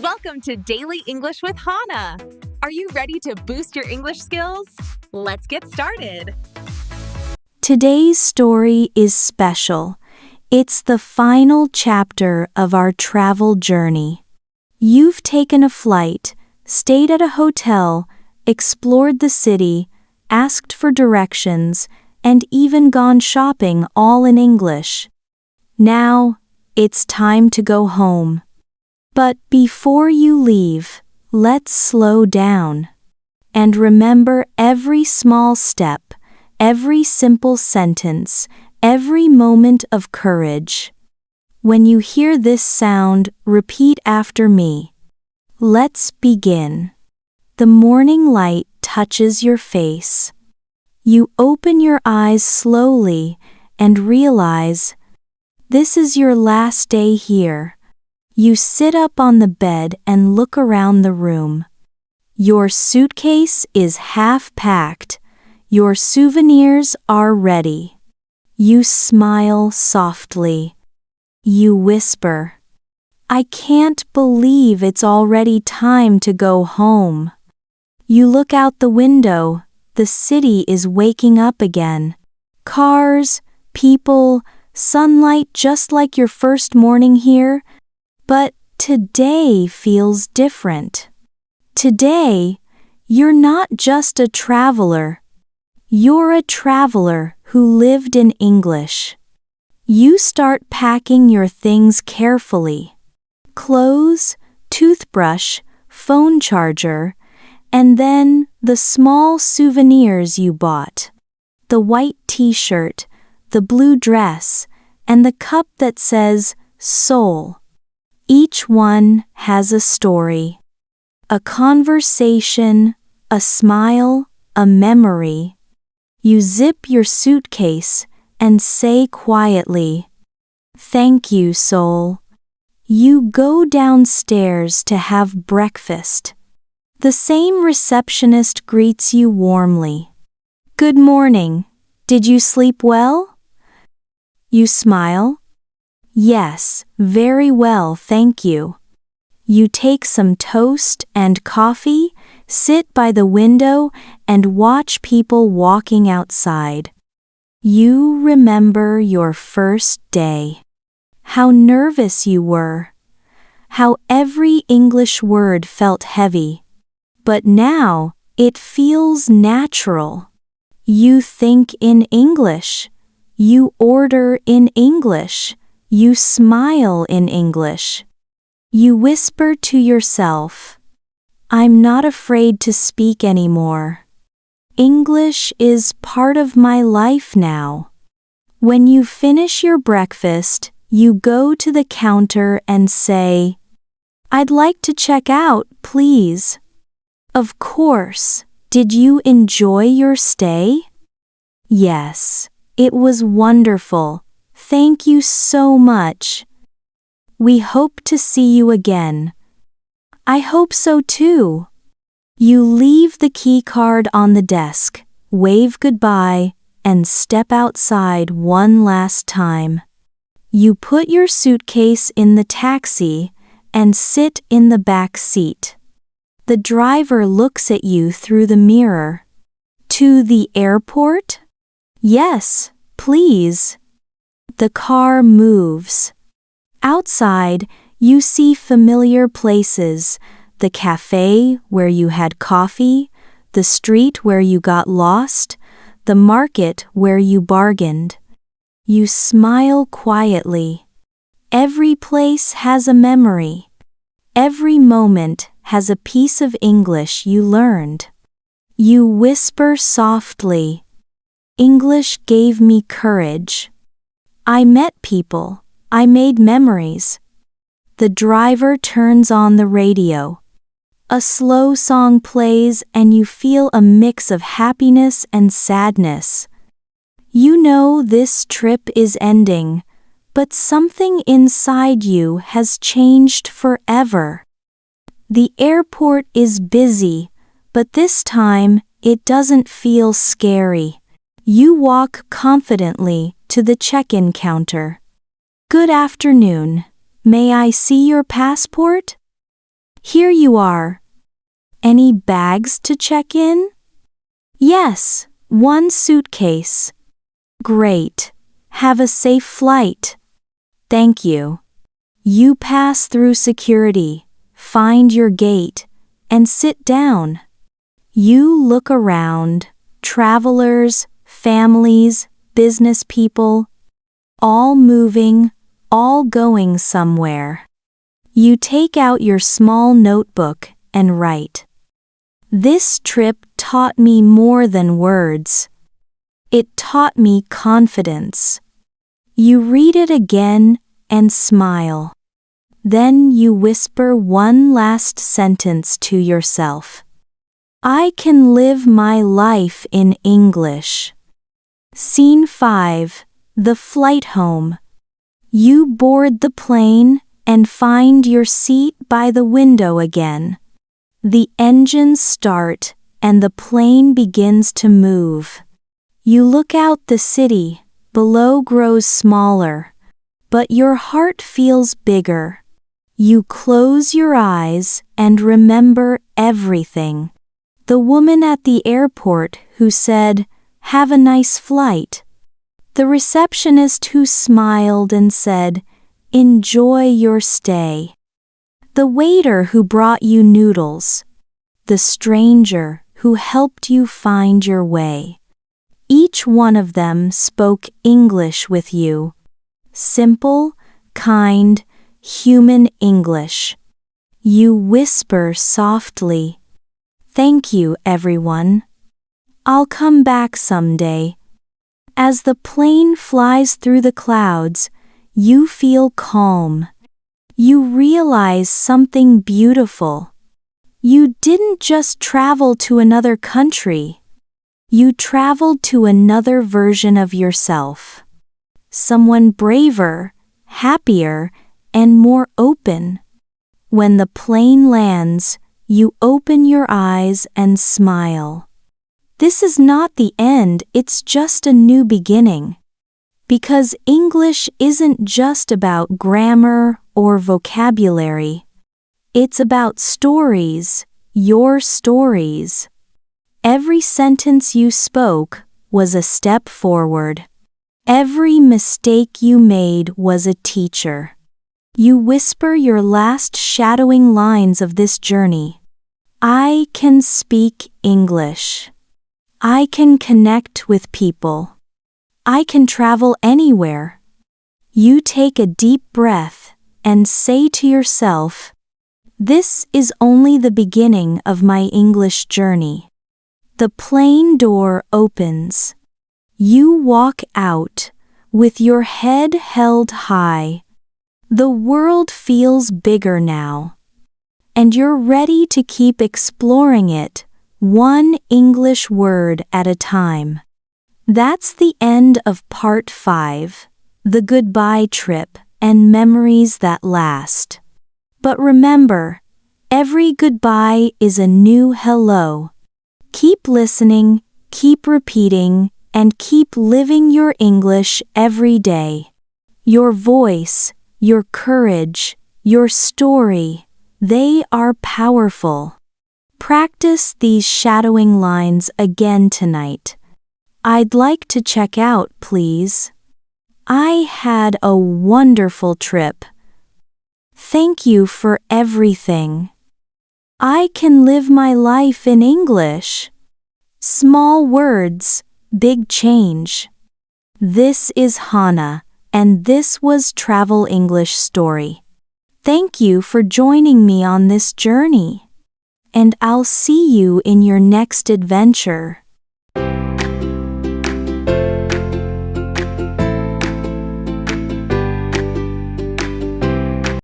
Welcome to Daily English with Hana. Are you ready to boost your English skills? Let's get started. Today's story is special. It's the final chapter of our travel journey. You've taken a flight, stayed at a hotel, explored the city, asked for directions, and even gone shopping all in English. Now, it's time to go home. But before you leave, let's slow down. And remember every small step, every simple sentence, every moment of courage. When you hear this sound, repeat after me. Let's begin. The morning light touches your face. You open your eyes slowly and realize this is your last day here. You sit up on the bed and look around the room. Your suitcase is half packed. Your souvenirs are ready. You smile softly. You whisper, "I can't believe it's already time to go home." You look out the window. The city is waking up again. Cars, people, sunlight just like your first morning here. But today feels different. Today, you're not just a traveler. You're a traveler who lived in English. You start packing your things carefully. Clothes, toothbrush, phone charger, and then the small souvenirs you bought. The white t-shirt, the blue dress, and the cup that says Seoul. Each one has a story. A conversation, a smile, a memory. You zip your suitcase and say quietly, "Thank you, Seoul." You go downstairs to have breakfast. The same receptionist greets you warmly. "Good morning. Did you sleep well?" You smile. "Yes, very well, thank you." You take some toast and coffee, sit by the window, and watch people walking outside. You remember your first day. How nervous you were. How every English word felt heavy. But now, it feels natural. You think in English. You order in English. You smile in English. You whisper to yourself, "I'm not afraid to speak anymore. English is part of my life now." When you finish your breakfast, you go to the counter and say, "I'd like to check out, please." Of course. Did you enjoy your stay? Yes, it was wonderful. Thank you so much. We hope to see you again. I hope so too. You leave the key card on the desk, wave goodbye, and step outside one last time. You put your suitcase in the taxi and sit in the back seat. The driver looks at you through the mirror. "To the airport?" "Yes, please." The car moves. Outside, you see familiar places, the cafe where you had coffee, the street where you got lost, the market where you bargained. You smile quietly. Every place has a memory. Every moment has a piece of English you learned. You whisper softly, "English gave me courage. I met people. I made memories." The driver turns on the radio. A slow song plays and you feel a mix of happiness and sadness. You know this trip is ending, but something inside you has changed forever. The airport is busy, but this time it doesn't feel scary. You walk confidently to the check-in counter. "Good afternoon. May I see your passport?" Here you are. Any bags to check in? Yes, one suitcase. Great. Have a safe flight. Thank you. You pass through security, find your gate, and sit down. You look around, travelers, families, business people, all moving, all going somewhere. You take out your small notebook and write. This trip taught me more than words. It taught me confidence. You read it again and smile. Then you whisper one last sentence to yourself. I can live my life in English. Scene 5. The flight home. You board the plane and find your seat by the window again. The engines start and the plane begins to move. You look out the city, below grows smaller, but your heart feels bigger. You close your eyes and remember everything. The woman at the airport who said, "Have a nice flight." The receptionist who smiled and said, "Enjoy your stay." The waiter who brought you noodles. The stranger who helped you find your way. Each one of them spoke English with you. Simple, kind, human English. You whisper softly, "Thank you, everyone. I'll come back someday." As the plane flies through the clouds, you feel calm. You realize something beautiful. You didn't just travel to another country. You traveled to another version of yourself. Someone braver, happier, and more open. When the plane lands, you open your eyes and smile. This is not the end, it's just a new beginning. Because English isn't just about grammar or vocabulary. It's about stories, your stories. Every sentence you spoke was a step forward. Every mistake you made was a teacher. You whisper your last shadowing lines of this journey. I can speak English. I can connect with people. I can travel anywhere. You take a deep breath and say to yourself, "This is only the beginning of my English journey." The plane door opens. You walk out, with your head held high. The world feels bigger now. And you're ready to keep exploring it, one English word at a time. That's the end of Part 5, the goodbye trip and memories that last. But remember, every goodbye is a new hello. Keep listening, keep repeating, and keep living your English every day. Your voice, your courage, your story, they are powerful. Practice these shadowing lines again tonight. I'd like to check out, please. I had a wonderful trip. Thank you for everything. I can live my life in English. Small words, big change. This is Hana, and this was Travel English Story. Thank you for joining me on this journey. And I'll see you in your next adventure.